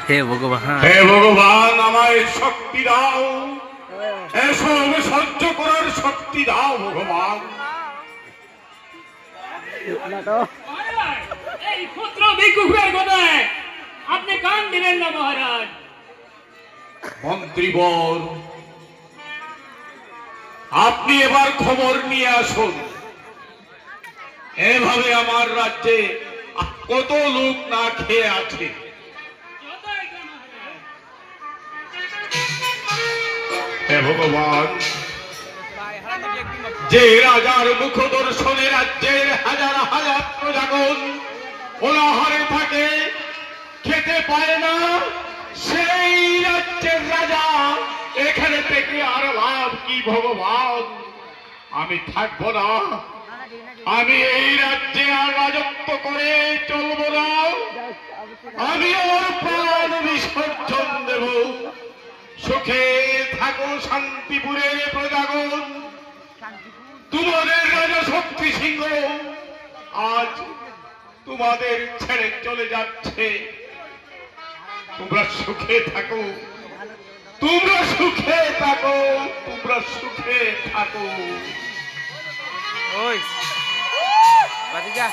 হে ভগবান আমায় শক্তি দাও, এসব সহ্য করার শক্তি দাও ভগবান। এই পুত্র ভিক্ষুকের কথায় আপনি কান দিলেন না মহারাজ। মন্ত্রীবর, আপনি এবার খবর নিয়ে আসুন, এভাবে আমার রাজ্যে কত লোক না খেয়ে আছে। হে ভগবান, যে রাজার মুখ দর্শনে রাজ্যের হাজার হাজার প্রজাগণ অনাহারে থাকে, খেতে পায় না, সেই রাজ্যের রাজা এখানে থেকে আর লাভ কি ভগবান? আমি থাকবো না, আমি এই রাজ্যে আর রাজত্ব করে চলবো না, আমি আমার প্রাণ বিসর্জন দেব। সুখে থাকো শান্তিপুরে প্রজাগণ, তোমাদের রাজা শক্তি সিংহ আজ তোমাদের ছেড়ে চলে যাচ্ছে। তোমরা সুখে থাকো, তোমরা সুখে থাকো, তোমরা সুখে থাকো। ওই বাতি যা।